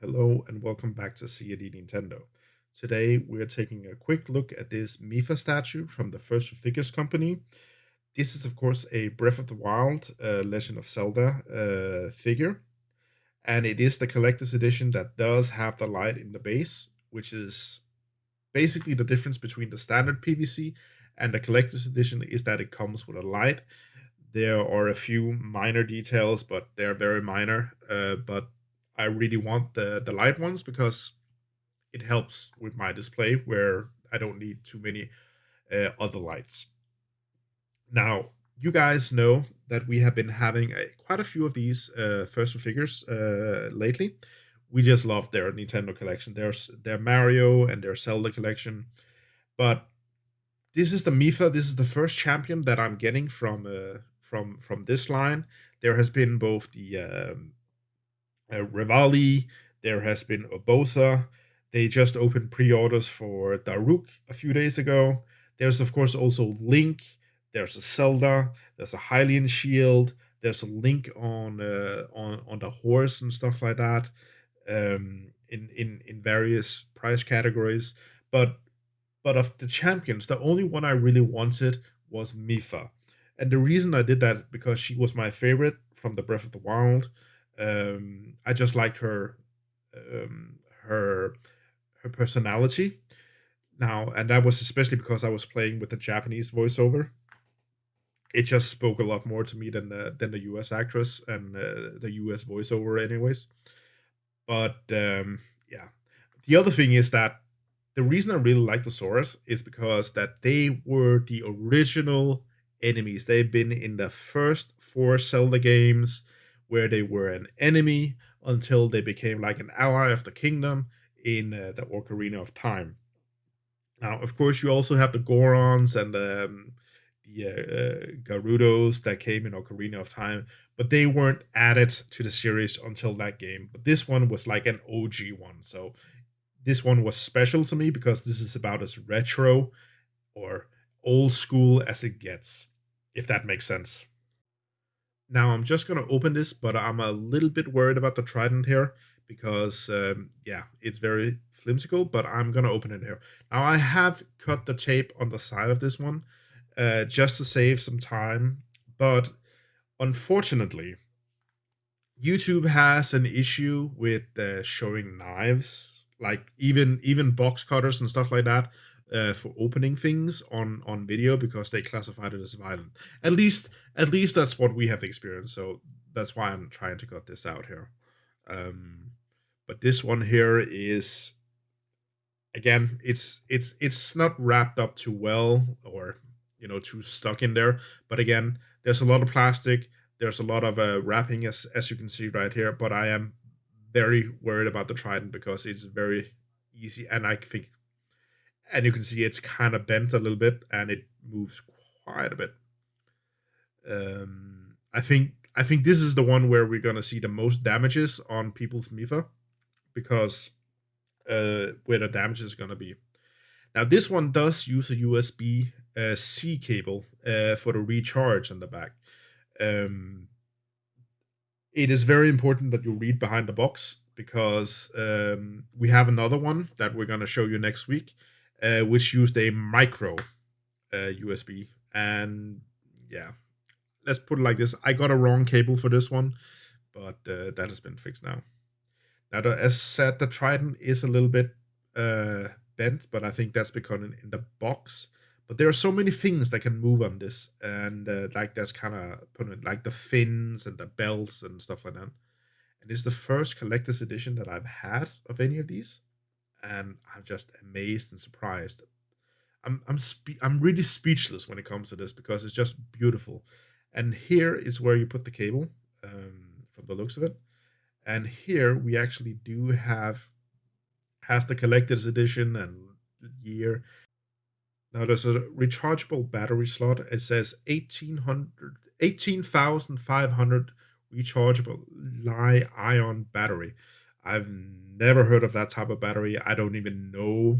Hello and welcome back to C&D Nintendo. Today we're taking a quick look at this Mipha statue from the First4Figures company. This is of course a Breath of the Wild Legend of Zelda figure, and it is the collector's edition that does have the light in the base, which is basically the difference between the standard PVC and the collector's edition is that it comes with a light. There are a few minor details, but they're very minor. But I really want the light ones because it helps with my display where I don't need too many other lights. Now, you guys know that we have been having quite a few of these first figures lately. We just love their Nintendo collection. There's their Mario and their Zelda collection, but this is the Mipha. This is the first champion that I'm getting from this line. There has been both the Rivali. There has been Obosa. They just opened pre-orders for Daruk a few days ago. There's of course also Link. There's a Zelda. There's a Hylian Shield. There's a Link on the horse and stuff like that. In various price categories, but of the champions, the only one I really wanted was Mipha. And the reason I did that is because she was my favorite from the Breath of the Wild. I just like um, her her personality now, and that was especially because I was playing with the Japanese voiceover. It just spoke a lot more to me than the US actress and the US voiceover, anyways. But yeah, the other thing is that the reason I really like the Saurus is because that they were the original enemies. They've been in the first four Zelda games where they were an enemy until they became like an ally of the kingdom in the Ocarina of Time. Now, of course, you also have the Gorons and the Garudos that came in Ocarina of Time, but they weren't added to the series until that game. But this one was like an OG one, so this one was special to me because this is about as retro or old school as it gets, if that makes sense. Now I'm just gonna open this, but I'm a little bit worried about the trident here because yeah, it's very flimsical, but I'm gonna open it here. Now I have cut the tape on the side of this one just to save some time, but unfortunately, YouTube has an issue with showing knives, like even box cutters and stuff like that, for opening things on video because they classified it as violent. At least that's what we have experienced. So that's why I'm trying to cut this out here. Um, but this one here is again, it's not wrapped up too well or too stuck in there. But again, there's a lot of plastic. There's a lot of wrapping as you can see right here. But I am very worried about the Trident because it's very easy, and I think, and you can see it's kind of bent a little bit, and it moves quite a bit. I think this is the one where we're gonna see the most damages on people's Mipha because where the damage is gonna be. Now, this one does use a USB C cable for the recharge on the back. Um, it is very important that you read behind the box because we have another one that we're going to show you next week, which used a micro USB. And yeah, let's put it like this: I got a wrong cable for this one, but that has been fixed now. Now, as said, the Trident is a little bit bent, but I think that's because in the box. But there are so many things that can move on this, and like that's kind of put it like the fins and the belts and stuff like that. And it's the first collector's edition that I've had of any of these, and I'm just amazed and surprised. I'm really speechless when it comes to this because it's just beautiful. And here is where you put the cable, from the looks of it. And here we actually do have has the collector's edition and the year. Now there's a rechargeable battery slot. It says 18,500 rechargeable Li ion battery. I've never heard of that type of battery. I don't even know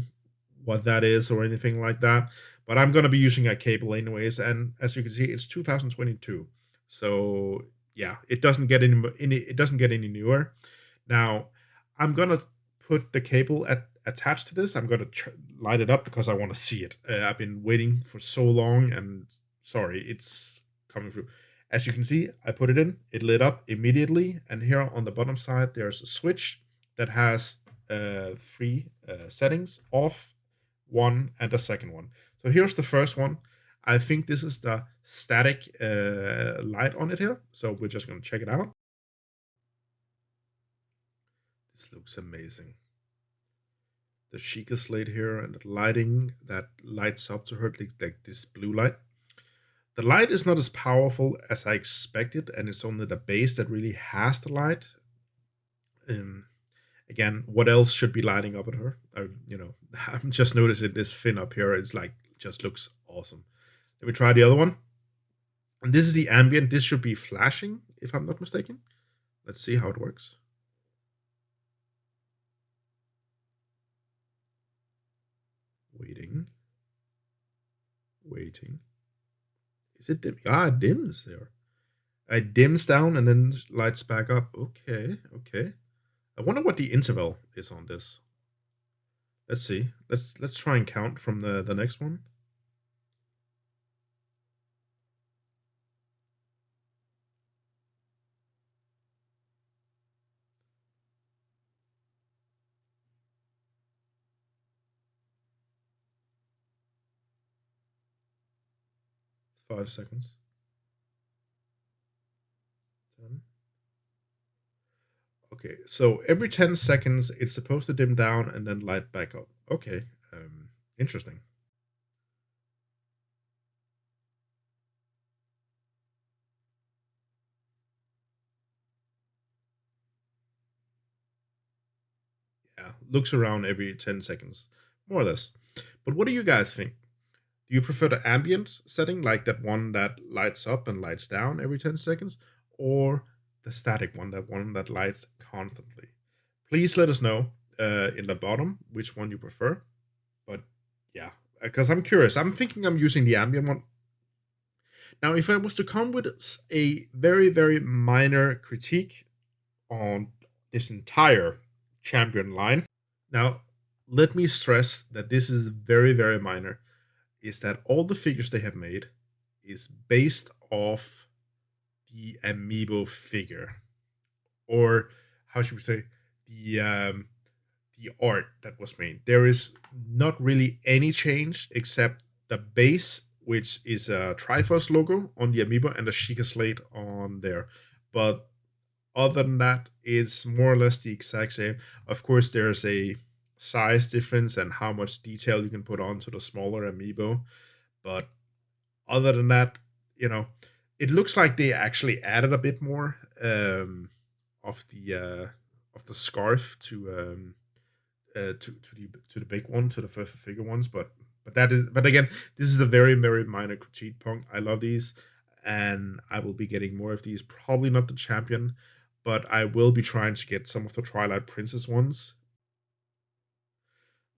what that is or anything like that. But I'm gonna be using a cable anyways, and as you can see, it's 2022. So yeah, it doesn't get any it doesn't get any newer. Now, I'm gonna put the cable attached to this. I'm gonna light it up because I want to see it. I've been waiting for so long, and sorry, it's coming through. As you can see, I put it in. It lit up immediately, and here on the bottom side, there's a switch that has three settings: off, one, and a second one. So here's the first one. I think this is the static light on it here. So we're just gonna check it out. This looks amazing. The Sheikah slate here and the lighting that lights up to her like this blue light. The light is not as powerful as I expected, and it's only the base that really has the light. Um, Again, what else should be lighting up at her? I'm just noticing this fin up here. It's like just looks awesome. Let me try the other one. And this is the ambient. This should be flashing, if I'm not mistaken. Let's see how it works. Waiting. Waiting. Is it dim? Ah, it dims there. It dims down and then lights back up. Okay, okay. I wonder what the interval is on this. Let's see. Let's try and count from the next one. It's 5 seconds. 10. Okay, so every 10 seconds it's supposed to dim down and then light back up. Okay, interesting. Yeah, looks around every 10 seconds, more or less. But what do you guys think? Do you prefer the ambient setting, like that one that lights up and lights down every 10 seconds, or the static one, that one that lights constantly? Please let us know in the bottom which one you prefer. But yeah, because I'm curious. I'm thinking I'm using the ambient one. Now, if I was to come with a very, very minor critique on this entire champion line, now let me stress that this is very, very minor, is that all the figures they have made is based off the amiibo figure, or how should we say, the the art that was made. There is not really any change except the base, which is a Triforce logo on the amiibo and the Sheikah slate on there. But other than that, it's more or less the exact same. Of course, there's a size difference and how much detail you can put onto the smaller amiibo. But other than that, you know, it looks like they actually added a bit more of the scarf to the big one, to the first figure ones. But again, this is a very very minor critique point. I love these, and I will be getting more of these. Probably not the champion, but I will be trying to get some of the Twilight Princess ones.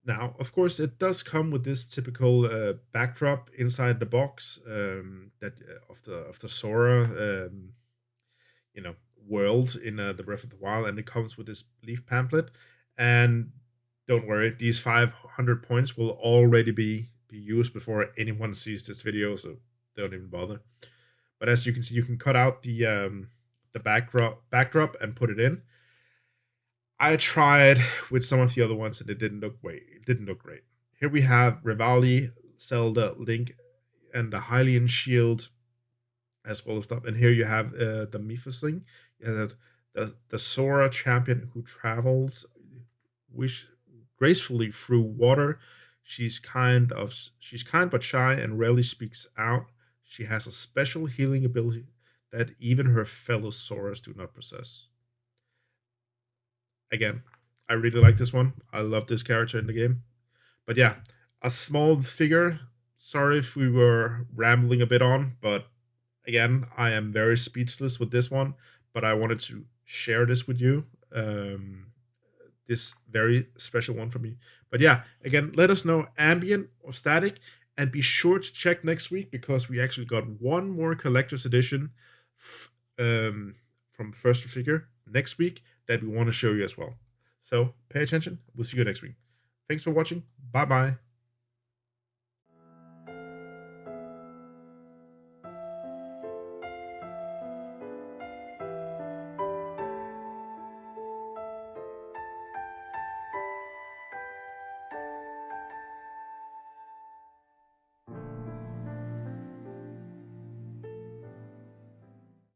Now, of course, it does come with this typical backdrop inside the box that of the Sora, you know, world in the Breath of the Wild, and it comes with this leaf pamphlet. And don't worry, these 500 points will already be used before anyone sees this video, so don't even bother. But as you can see, you can cut out the backdrop and put it in. I tried with some of the other ones and it didn't look great. It didn't look great. Here we have Rivali, Zelda, Link, and the Hylian shield as well as stuff. And here you have the Mipha thing. You have the Sora champion who travels wish gracefully through water. She's kind but shy and rarely speaks out. She has a special healing ability that even her fellow Soras do not possess. Again, I really like this one. I love this character in the game. But yeah, a small figure. Sorry if we were rambling a bit on, but again, I am very speechless with this one. But I wanted to share this with you. This very special one for me. But yeah, again, let us know ambient or static, and be sure to check next week because we actually got one more collector's edition from First4Figure next week that we want to show you as well. So pay attention. We'll see you next week. Thanks for watching. Bye bye.